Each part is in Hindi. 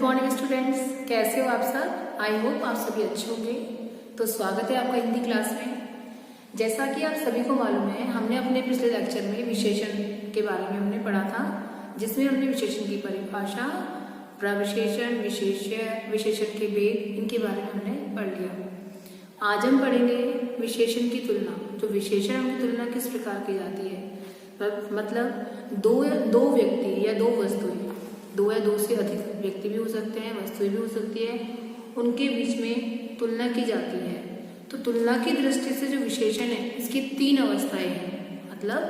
मॉर्निंग स्टूडेंट्स, कैसे हो आप सब। आई होप आप सभी अच्छे होंगे। तो स्वागत है आपका हिंदी क्लास में। जैसा कि आप सभी को मालूम है, हमने अपने पिछले लेक्चर में विशेषण के बारे में हमने पढ़ा था, जिसमें हमने विशेषण की परिभाषा, प्रविशेषण, विशेषण के भेद, इनके बारे में हमने पढ़ लिया। आज हम पढ़ेंगे विशेषण की तुलना। जो विशेषण की तुलना किस प्रकार की जाती है, मतलब दो व्यक्ति या दो वस्तुएं, दो या दो से अधिक व्यक्ति भी हो सकते हैं, वस्तुएं भी हो सकती है, उनके बीच में तुलना की जाती है। तो तुलना की दृष्टि से जो विशेषण है, इसकी तीन अवस्थाएं हैं। मतलब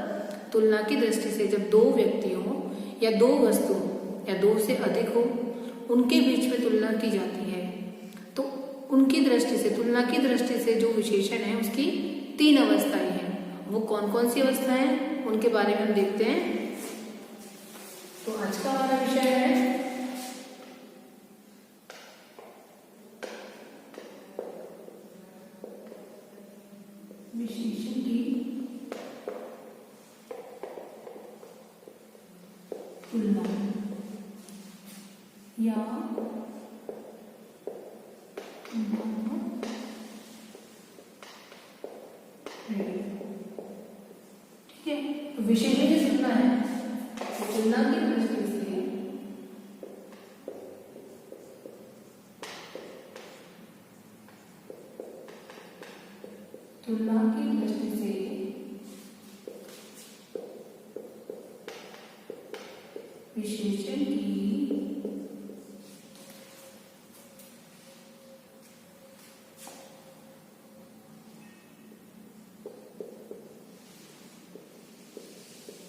तुलना की दृष्टि से जब दो व्यक्ति हो या दो वस्तु या दो से अधिक हो, उनके बीच में तुलना की जाती है। तो उनकी दृष्टि से, तुलना की दृष्टि से जो विशेषण है, उसकी तीन अवस्थाएं हैं। वो कौन कौन सी अवस्थाएं हैं, उनके बारे में हम देखते हैं। तो आज का हमारा विषय है विशेषण की तुलना या ठीक है। तो विशेषण की तुलना है, तुलना की दृष्टि से विशेषण की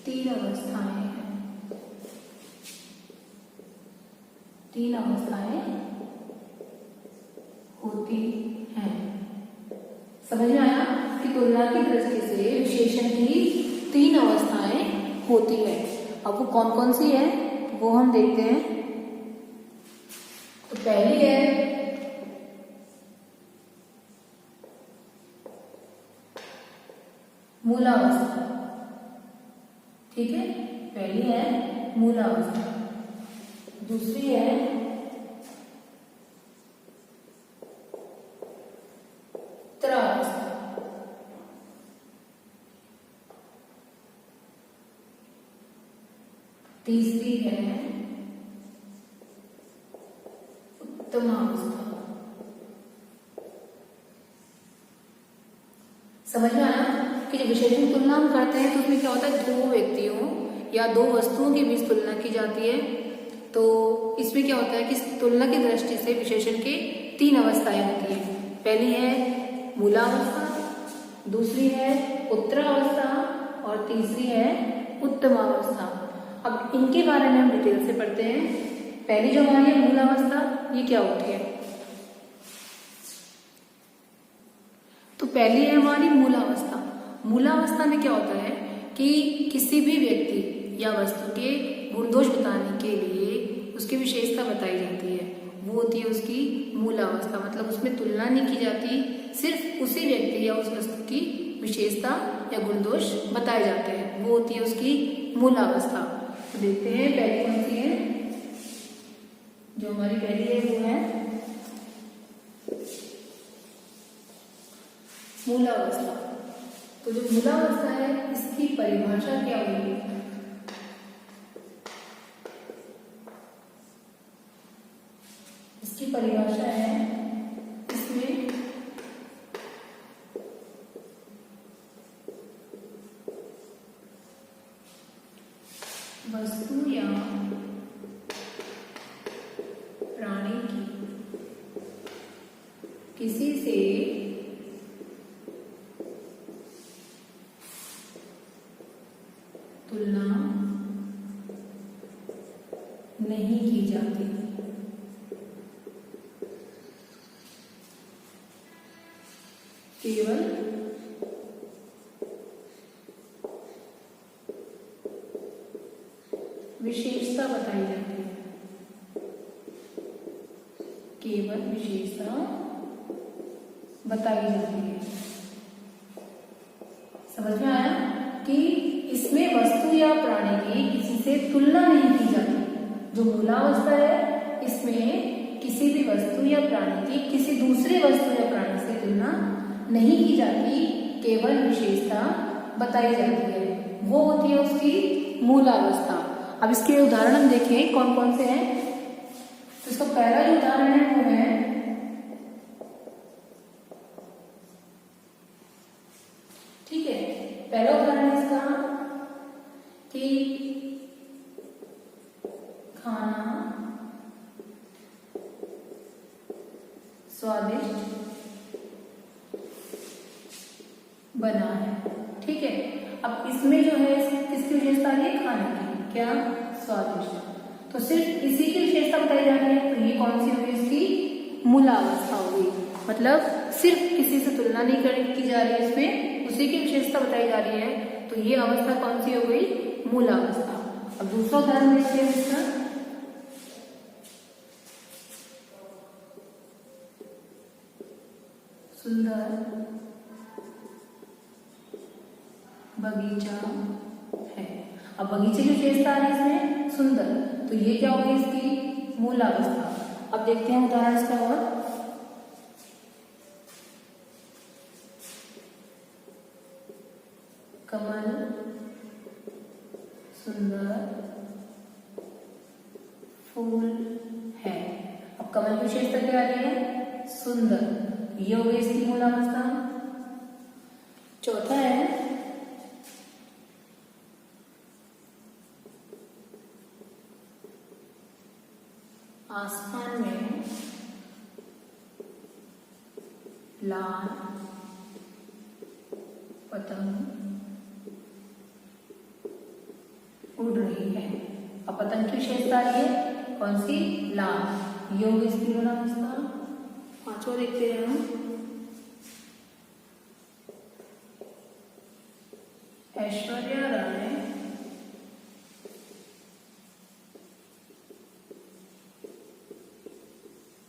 तीन अवस्थाएं हैं। तीन अवस्थाएं होती हैं। समझ में आया कि तुलना की दृष्टि से विशेषण की तीन अवस्थाएं होती है। अब वो कौन कौन सी है, वो हम देखते हैं। तो पहली है मूलावस्था। ठीक है, पहली है मूलावस्था। दूसरी है उत्तरावस्था। तीसरी है उत्तमावस्था। समझ में आया कि जब विशेषण की तुलना हम करते हैं तो उसमें क्या होता है, दो व्यक्तियों या दो वस्तुओं के बीच तुलना की जाती है। तो इसमें क्या होता है कि तुलना की दृष्टि से विशेषण के तीन अवस्थाएं होती है। पहली है मूलावस्था, दूसरी है उत्तरावस्था और तीसरी है उत्तमावस्था। अब इनके बारे में हम डिटेल से पढ़ते हैं। पहली जो हमारी है मूलावस्था, ये क्या होती है। तो पहली है हमारी मूलावस्था। मूलावस्था में क्या होता है कि किसी भी व्यक्ति या वस्तु के गुण दोष बताने के लिए उसकी विशेषता बताई जाती है, वो होती है उसकी मूलावस्था। मतलब उसमें तुलना नहीं की जाती, सिर्फ उसी व्यक्ति या उस वस्तु की विशेषता या गुण दोष बताए जाते हैं, वो होती है उसकी मूलावस्था। तो देखते हैं पहली कौन सी है। जो हमारी पहली है वो है मूलावस्था। तो जो मूलावस्था है, इसकी परिभाषा क्या होगी। इसकी परिभाषा है, इसमें वस्तु या प्राणी की किसी से तुलना नहीं की जाती। केवल विशेषता बताई जाती है, केवल विशेषता बताई जाती है। समझ में आया कि इसमें वस्तु या प्राणी की किसी से तुलना नहीं की जाती। जो मूलावस्था है, इसमें प्राणी की किसी दूसरे वस्तु या प्राणी से तुलना नहीं की जाती, केवल विशेषता बताई जाती है, वो होती है उसकी मूलावस्था। अब इसके उदाहरण हम देखें कौन कौन से हैं। तो इसका पहला जो उदाहरण है वो है, ठीक है, पहला उदाहरण है इसका कि खाना स्वादिष्ट बना है। ठीक है, अब इसमें जो है किसकी विशेषता है, खाने की, क्या, स्वादिष्ट। तो सिर्फ इसी की विशेषता बताई जा रही है, तो ये कौन सी होगी, इसकी मूलावस्था होगी। मतलब सिर्फ किसी से तुलना नहीं की जा रही है, इसमें उसी की विशेषता बताई जा रही है, तो ये अवस्था कौन सी हो गई, मूलावस्था। अब दूसरा उदाहरण देखते हैं इसका, सुंदर बगीचा है। अब बगीचे की विशेषता आ रही है इसमें सुंदर, तो ये क्या होगी, इसकी मूलावस्था। अब देखते हैं उदाहरण इसका और, कमल सुंदर फूल है। अब कमल की विशेषता क्या आ रही है, सुंदर, ये हो गई इसकी मूलावस्था। चौथा है, आसमान में लाल पतंग उड़ रही है। अब पतंग की विशेषता आ रही है कौन सी, लाल, ये होगी इसकी मूलावस्था। पांचवा देखते हैं हम, ऐश्वर्या राय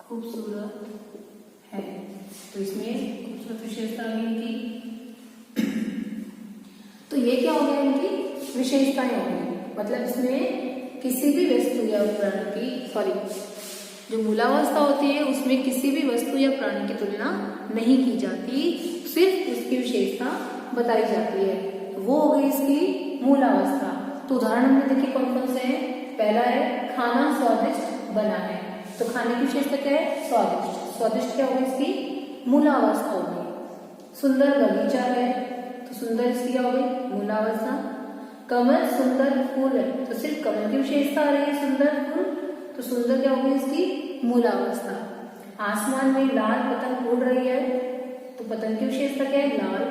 खूबसूरत है। तो इसमें खूबसूरत विशेषता आ गई इनकी। तो ये क्या हो गया, इनकी विशेषताएं हो गई। मतलब इसमें किसी भी वस्तु या प्राणी की, सॉरी, जो मूलावस्था होती है उसमें किसी भी वस्तु या प्राणी की तुलना नहीं की जाती, सिर्फ उसकी विशेषता बताई जाती है, वो हो गई इसकी मूलावस्था। तो उदाहरण हमने देखे कौन कौन से हैं। पहला है, खाना स्वादिष्ट बना है, तो खाने की विशेषता क्या है, स्वादिष्ट। स्वादिष्ट क्या होगी, इसकी मूलावस्था होगी। सुंदर बगीचा है, तो सुंदर इसकी क्या होगी, मूलावस्था। कमल सुंदर फूल है, तो सिर्फ कमल की विशेषता आ रही है, सुंदर फूल, तो सुंदर क्या होगी, इसकी मूलावस्था। आसमान में लाल पतंग उड़ रही है, तो पतंग की विशेषता क्या है, लाल।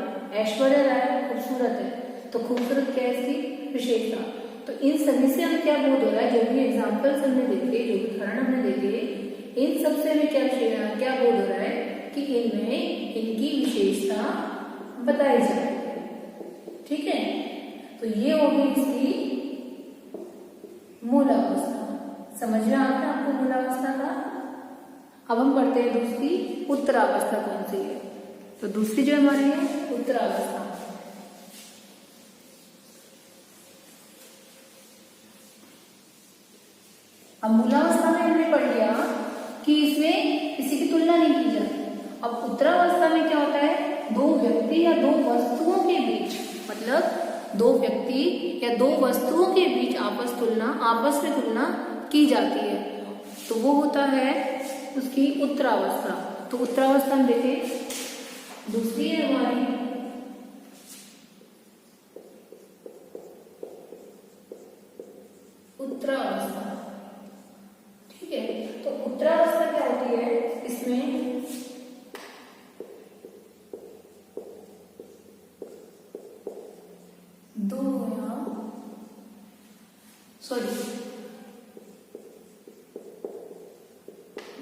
ऐश्वर्या राय खूबसूरत है, तो खूबसूरत क्या है, इसकी विशेषता। तो इन सभी से हमें क्या बोध हो रहा है, जो भी एग्जाम्पल्स हमने देखे, जो भी उदाहरण हमने देखे, इन सबसे हमें क्या बोध हो रहा है कि इनमें इनकी विशेषता बताई जाए। ठीक है, तो ये होगी इसकी मूलावस्था। समझ में आता है आपको मूलावस्था का। अब हम पढ़ते हैं दूसरी, उत्तरावस्था कौन सी है। तो दूसरी जो हमारी है उत्तरावस्था। अब मूलावस्था में हमने पढ़ लिया कि इसमें किसी की तुलना नहीं की जाती। अब उत्तरावस्था में क्या होता है, दो व्यक्ति या दो वस्तुओं के बीच, मतलब दो व्यक्ति या दो वस्तुओं के बीच आपस में तुलना की जाती है, तो वो होता है उसकी उत्तरावस्था। तो उत्तरावस्था हम देखें, दूसरी है हमारी उत्तरावस्था। ठीक है, तो उत्तरावस्था क्या होती है, इसमें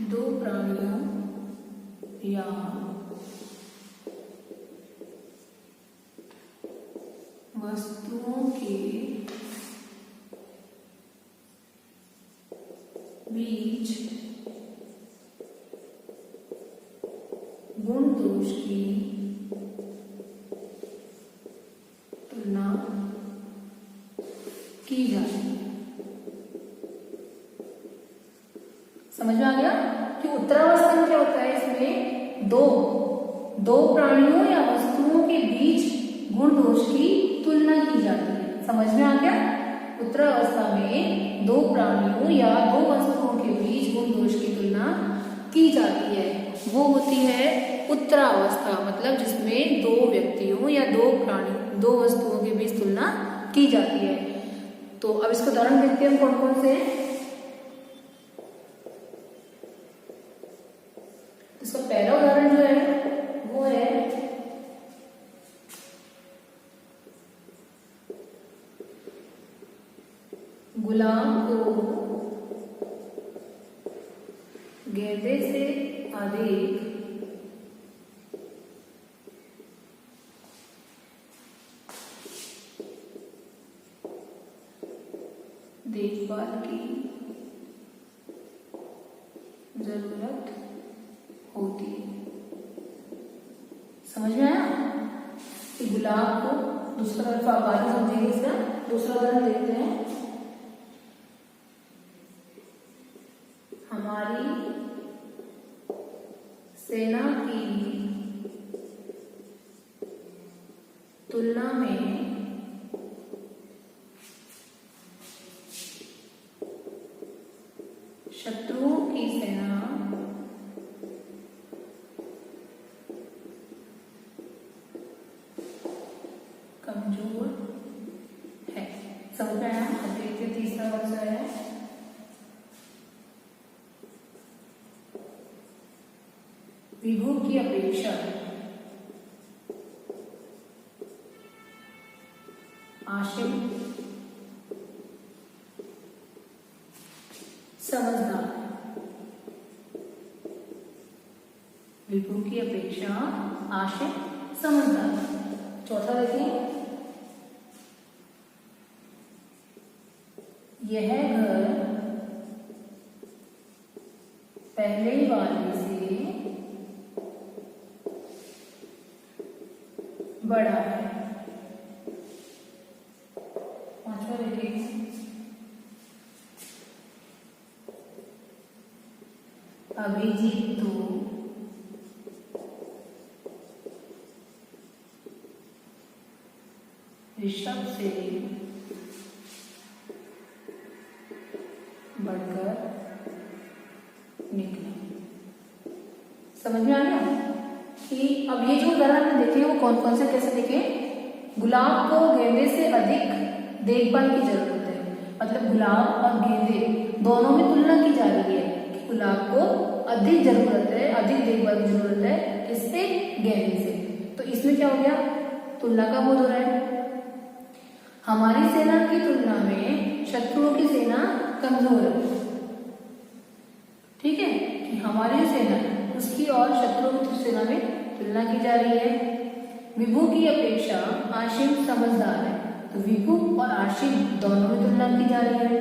दो प्राणियों या वस्तुओं के बीच गुण दोष की तुलना की जाती है। समझ में आ गया? कि उत्तरावस्था में क्या होता है, इसमें दो प्राणियों या वस्तुओं के बीच गुण दोष की तुलना की जाती है। समझ में आ गया? उत्तरावस्था में दो प्राणियों या दो वस्तुओं के बीच गुण दोष की तुलना की जाती है, वो होती है उत्तरावस्था, मतलब जिसमें दो व्यक्तियों या दो वस्तुओं के बीच तुलना की जाती है। तो अब इसका उदाहरण देखते हैं कौन कौन से हैं। इसका पहला उदाहरण जो है वो है गुलाब को गेंदे से अधिक देखभाल की जरूरत होती है। समझ में आया? कि गुलाब को दूसरा बात समझेंगे, इसका दूसरा उदाहरण देखते हैं। हमारी सेना की तुलना में शत्रुओं की सेना कमजोर है। समझ में आया? देखिए तीसरा कौन सा है? विभु की अपेक्षा आशिम समझदार। विभु की अपेक्षा आशिम समझदार। चौथा देखिए, यह घर पहले वाले से बड़ा है। पांचवा देखिए, अभिजीत तो ऋषभ से बढ़कर निकला। समझ में आ गया कि अब ये जो उदाहरण में देखे वो कौन कौन से कैसे देखे? गुलाब को गेंदे से अधिक देखभाल की जरूरत है, मतलब गुलाब और गेंदे दोनों में तुलना की जा रही है कि गुलाब को अधिक जरूरत है, अधिक देखभाल की जरूरत है, किससे? गेंदे से। तो इसमें क्या हो गया? तुलना का बोध हो रहा है। हमारी सेना की तुलना में शत्रुओं की सेना कमजोर है। ठीक है, कि हमारी सेना उसकी और शत्रुओं की सेना में तुलना की जा रही है। विभु की अपेक्षा आशिम समझदार है, तो विभु और आशिम दोनों में तुलना की जा रही है।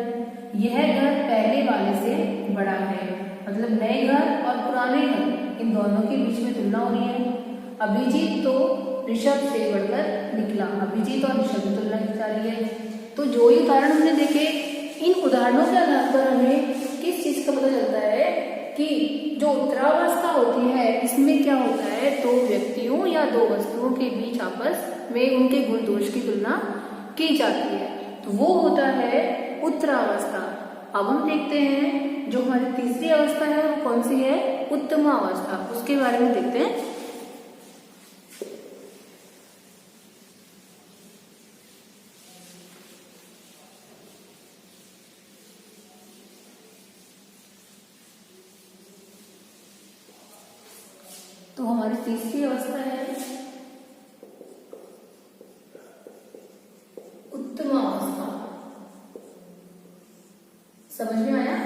यह घर पहले वाले से बड़ा है, मतलब नए घर और पुराने घर इन दोनों के बीच में तुलना हो रही है। अभिजीत तो ऋषभ से बढ़कर निकला, अभिजीत और ऋषभ की तुलना की जा रही है। तो जो ये उदाहरण हमने देखे, इन उदाहरणों के आधार पर हमें किस चीज का पता चलता है कि जो उत्तरावस्था होती है इसमें क्या होता है, दो व्यक्तियों या दो वस्तुओं के बीच आपस में उनके गुण दोष की तुलना की जाती है, तो वो होता है उत्तरावस्था। अब हम देखते हैं जो हमारी तीसरी अवस्था है वो कौन सी है? उत्तमावस्था। उसके बारे में देखते हैं। तो हमारी तीसरी अवस्था है उत्तमावस्था। समझ में आया?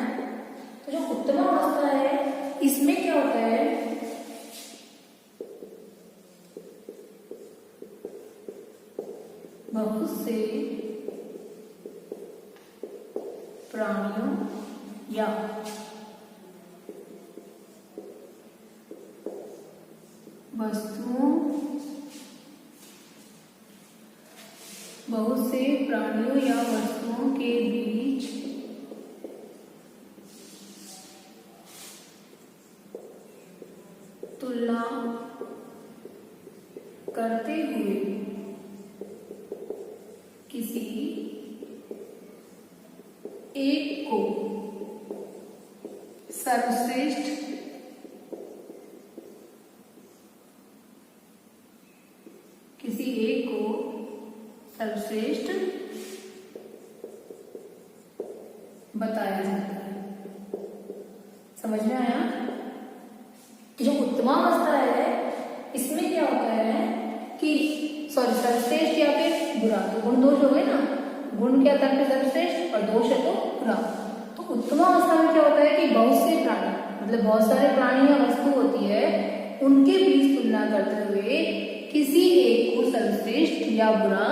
तो जो उत्तमावस्था है इसमें क्या होता है, बहुत से प्राणियों या वस्तुओं, बहुत से प्राणियों या वस्तुओं के बीच तुलना करते हुए किसी एक को सर्वश्रेष्ठ बताया जाता है। समझ में आया? जो उत्तमावस्था है इसमें क्या होता है कि सर्वश्रेष्ठ या फिर बुरा, तो गुण दोष हो गए ना, गुण क्या करते सर्वश्रेष्ठ और दोष है तो बुरा। तो उत्तमावस्था में क्या होता है कि बहुत से प्राणी, मतलब बहुत सारे प्राणी या वस्तु होती है, उनके बीच तुलना करते हुए किसी एक को सर्वश्रेष्ठ या बुरा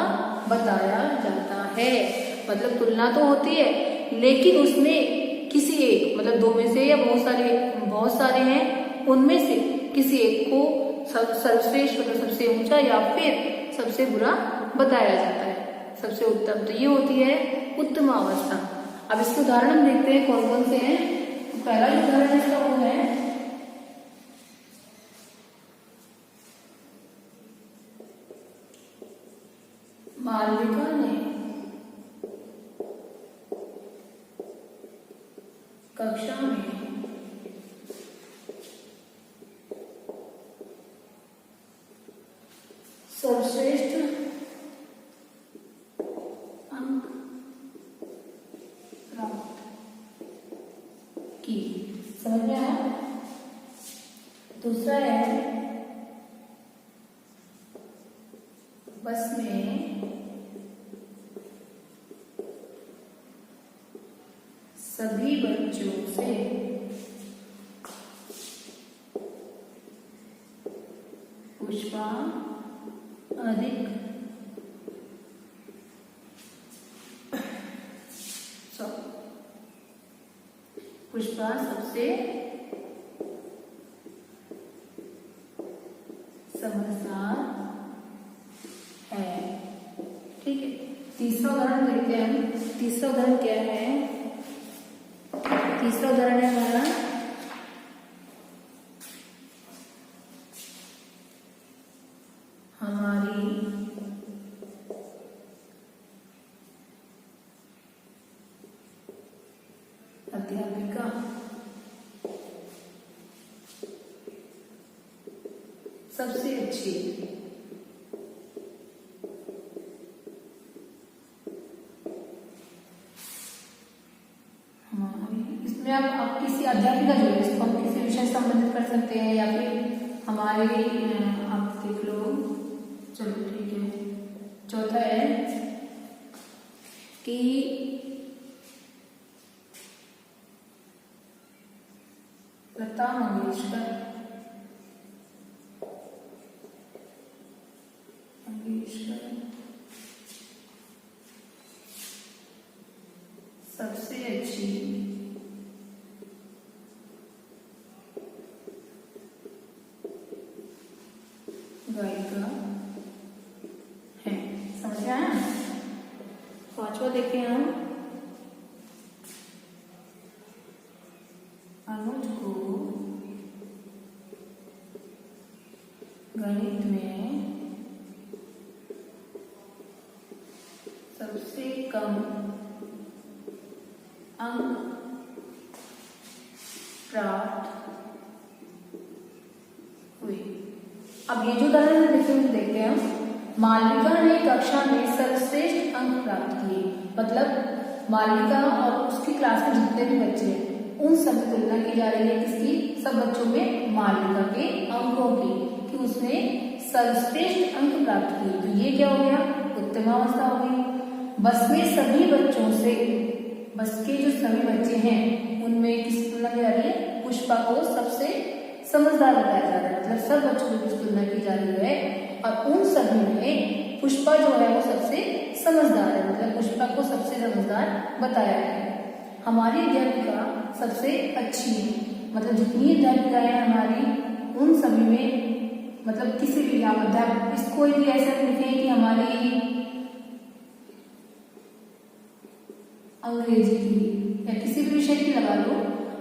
बताया जाता है। मतलब तुलना तो होती है लेकिन उसमें किसी एक, मतलब दो में से या बहुत सारे हैं, उनमें से किसी एक को सर्वश्रेष्ठ मतलब सबसे ऊंचा या फिर सबसे बुरा बताया जाता है, सबसे उत्तम। तो ये होती है उत्तम अवस्था। अब इसके उदाहरण हम देखते हैं कौन कौन से हैं। तो पहला जो उदाहरण इसका वो है मालविका ने कक्षा में सर्वश्रेष्ठ अंक प्राप्त की। समझ में आया? दूसरा है बस में सभी बच्चों से पुष्पा अधिक पुष्पा सबसे समझदार है। ठीक है, तीसरा उदाहरण देखते हैं हम। तीसरा उदाहरण क्या है? तीसरा उदाहरण है हमारा हमारी अध्यापिका सबसे अच्छी इसमें आप किसी अध्यापिका जो है इसको हम किसी विषय से संबंधित कर सकते हैं या फिर हमारे आप देख लो। चलो ठीक है। चौथा है कि लता मंगेशकर सबसे अच्छी गायिका है। समझ आया? पांचवा देखें हम। अनुज को गणित में सबसे कम अंक प्राप्त हुए। अब ये जो उदाहरण देखते हैं हम। मालविका ने कक्षा में सर्वश्रेष्ठ अंक प्राप्त किए, मतलब मालविका और उसकी क्लास में जितने भी बच्चे हैं उन सब तुलना की जा रही है किसकी? सब बच्चों में मालविका के अंकों की, कि उसने सर्वश्रेष्ठ अंक प्राप्त किए। तो ये क्या हो गया? उत्तमावस्था हो गई। बस में सभी बच्चों से, बस के जो सभी बच्चे हैं उनमें किस तुलना की जा रही है? पुष्पा को सबसे समझदार बताया जा रहा है, मतलब सब बच्चों की तुलना की जा रही है और उन सभी में पुष्पा जो है वो सबसे समझदार है, मतलब पुष्पा को सबसे समझदार बताया है। हमारी अध्यापिका सबसे अच्छी है, मतलब जितनी अध्यापिकाएं हमारी उन सभी में, मतलब किसी भी अध्यापक इसको भी ऐसा लिखे कि हमारी अंग्रेजी की या किसी भी विषय की लगा लो,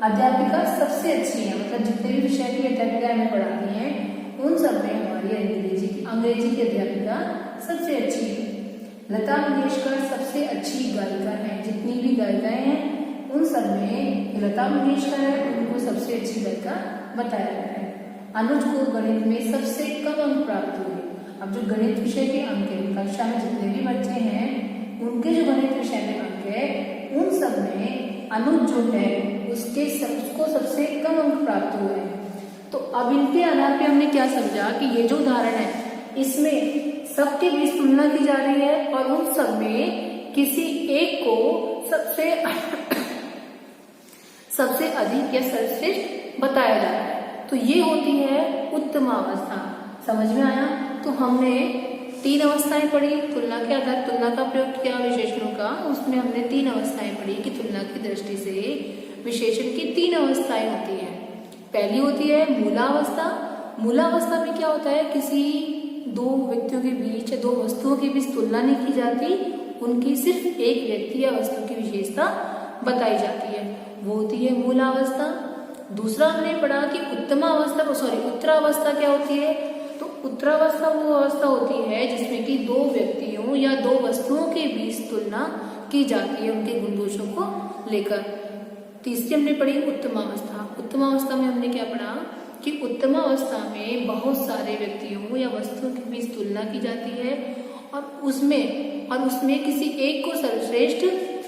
अध्यापिका सबसे अच्छी है, मतलब जितने भी विषय की अध्यापिका हमें पढ़ाती हैं हमारी अंग्रेजी की अध्यापिका सबसे अच्छी है। लता मंगेशकर सबसे अच्छी गायिका है। जितनी भी गायिकाएं हैं उन सब में लता मंगेशकर है, उनको सबसे अच्छी गायिका बताया गया है। अनुज को गणित में सबसे कम अंक प्राप्त हुए। अब जो गणित विषय के अंक है, कक्षा में जितने भी बच्चे हैं उनके जो गणित विषय में अंक है उन सब में अनुज जो है उसको सबसे कम अंक प्राप्त हुए हैं। तो अब इनके आधार पे हमने क्या समझा कि ये जो उदाहरण है इसमें सबके बीच तुलना की जा रही है और उन सब में किसी एक को सबसे अधिक या सर्वश्रेष्ठ बताया जा रहा है। तो ये होती है उत्तम अवस्था। समझ में आया? तो हमने 3 अवस्थाएं पढ़ी, तुलना के आधार तुलना का प्रयोग किया विशेषणों का। उसमें हमने 3 अवस्थाएं पढ़ी कि तुलना की दृष्टि से विशेषण की 3 अवस्थाएं होती हैं। पहली होती है मूलावस्था। मूलावस्था में क्या होता है, किसी 2 व्यक्तियों के बीच या 2 वस्तुओं के बीच तुलना नहीं की जाती, उनकी सिर्फ एक व्यक्ति या वस्तु की विशेषता बताई जाती है, वो होती है मूलावस्था। दूसरा हमने पढ़ा कि उत्तरावस्था क्या होती है। तो उत्तरावस्था वो अवस्था होती है जिसमें कि 2 व्यक्तियों या 2 वस्तुओं के बीच तुलना की जाती है उनके गुण दोषों को लेकर। तीसरी हमने पढ़ी उत्तमावस्था। उत्तमावस्था में हमने क्या पढ़ा कि उत्तमावस्था में बहुत सारे व्यक्तियों या वस्तुओं के बीच तुलना की जाती है और उसमें किसी एक को सर्वश्रेष्ठ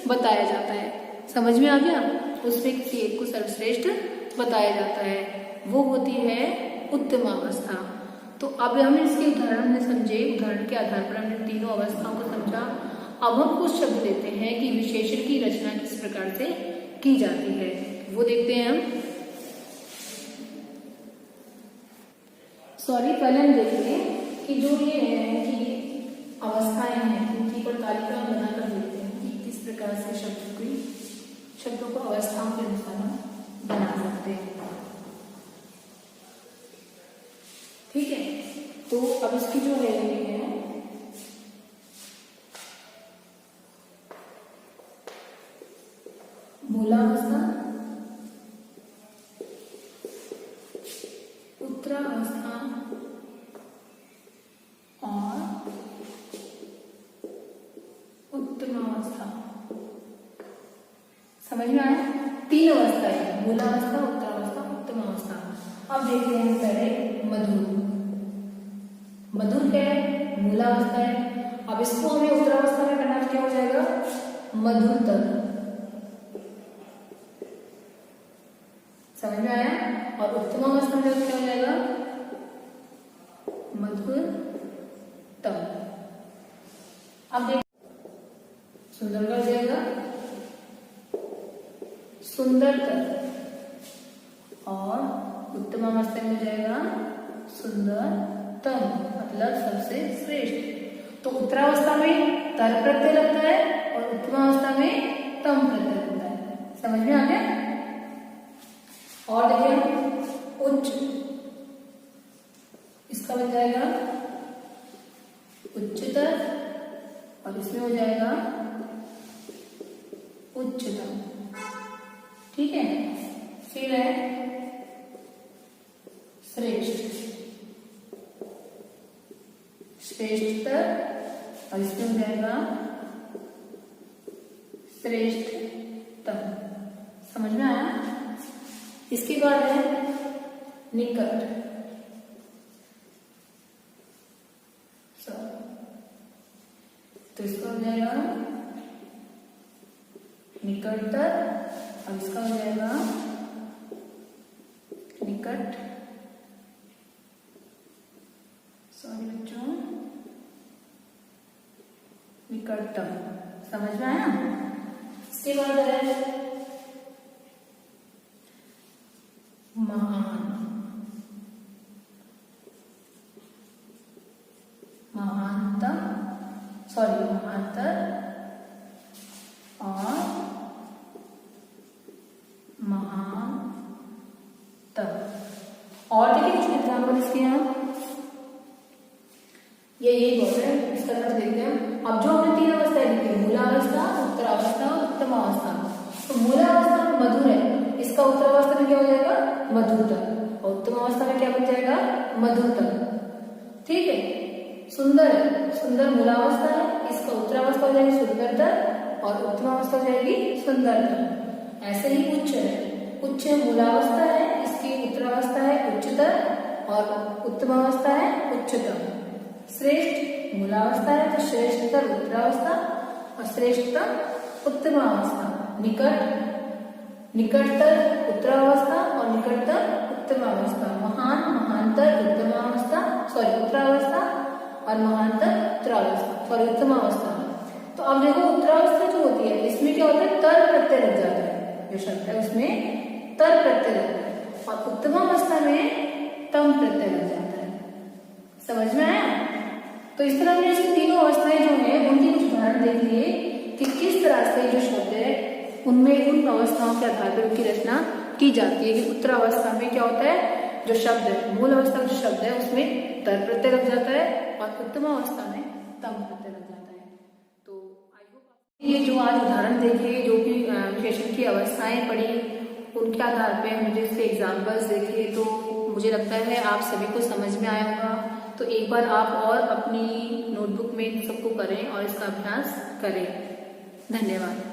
बताया जाता है। समझ में आ गया? उसमें किसी एक को सर्वश्रेष्ठ बताया जाता है, वो होती है उत्तमावस्था। तो अब हम इसके उदाहरण हमने समझे, उदाहरण के आधार पर हमने तीनों अवस्थाओं को समझा। अब हम कुछ शब्द लेते हैं कि विशेषण की रचना किस प्रकार से की जाती है, वो देखते हैं हम। पहले हम देखते हैं कि जो ये है कि अवस्थाएं हैं उनकी पर तालिका बनाकर देखते हैं कि किस प्रकार से शब्दों को अवस्थाओं के अनुसार बना सकते हैं। ठीक है, तो अब इसकी जो है ये है मूलावस्था, उत्तरावस्था और उत्तमावस्था। समझ में आया? 3 अवस्था है, मूलावस्था, उत्तरावस्था, उत्तमावस्था। अब देखते हैं पहले मधुर। मधुर क्या है? मूलावस्था है। अब इसको हमें उत्तरावस्था में करना क्या हो जाएगा? मधुरतर। समझ में आया? और उत्तमावस्था में क्या हो जाएगा? मधुरतम। अब देख सुंदर का हो जाएगा सुंदरतर और उत्तमावस्था में हो जाएगा सुंदरतम, मतलब सबसे श्रेष्ठ। तो उत्तरावस्था में तर प्रत्यय लगता है और उत्तमावस्था में तम प्रत्यय लगता है। समझ में आ गया? और देखिए उच्च, इसका बन जाएगा उच्चतर और इसमें हो जाएगा उच्चतम। ठीक है, फिर है श्रेष्ठ, श्रेष्ठतर और इसमें हो जाएगा श्रेष्ठतम। समझ में आया? इसके बाद है निकट। तो इसका हो जाएगा निकटतर और इसका हो जाएगा निकट, बच्चों, निकटतम। समझ में आया? इसके बाद है महान। महानतर और महानतम। और देखिए कुछ एग्जाम्पल इसके यहाँ यही बहुत है, इसका अर्थ देखते हैं। अब जो हमने 3 अवस्थाएं लिखी, मूलावस्था, उत्तरावस्था और उत्तमावस्था। तो मूलावस्था में मधुर है, इसका उत्तरावस्था में क्या हो जाएगा? मधुरतर। और उत्तमावस्था में क्या बन जाएगा? मधुरतम। ठीक है। सुंदर, सुंदर मूलावस्था है, इसका उत्तरावस्था हो जाएगी सुंदरतर और उत्तमावस्था हो जाएगी सुंदरतर। ऐसे ही उच्च है, उच्च मूलावस्था है, इसकी उत्तरावस्था है उच्चतर और उत्तमावस्था है उच्चतम। श्रेष्ठ मूलावस्था है तो श्रेष्ठतर उत्तरावस्था और श्रेष्ठतम उत्तमावस्था। निकट, निकटतर उत्तरावस्था और निकटतम उत्तमावस्था। महान, महानतर उत्तमावस्था सॉरी उत्तरावस्था और महानतर उत्तमावस्था। तो अब देखो उत्तरावस्था जो होती है इसमें क्या होता है, तर प्रत्यय लग जाता है, जो शब्द है उसमें तर प्रत्यय लगता है और उत्तमावस्था में तम प्रत्यय लग जाता है। समझ में आया? तो इस तरह हमने इसकी तीनों अवस्थाएं जो है उनकी कुछ उदाहरण देख लिए कि किस तरह से जो शब्द है उनमें उन अवस्थाओं के आधार पर उनकी रचना की जाती है। कि उत्तरावस्था में क्या होता है, जो शब्द है मूल अवस्था का जो शब्द है उसमें तर प्रत्यय लग जाता है और उत्तमावस्था में तम प्रत्यय लग जाता है। तो आई होप ये जो आज उदाहरण देखे, जो भी विशेषण की अवस्थाएं पढ़ी, उनके आधार पे मुझे इसके एग्जाम्पल्स देखे, तो मुझे लगता है आप सभी को समझ में आया होगा। तो एक बार आप और अपनी नोटबुक में इन सबको करें और इसका अभ्यास करें। धन्यवाद।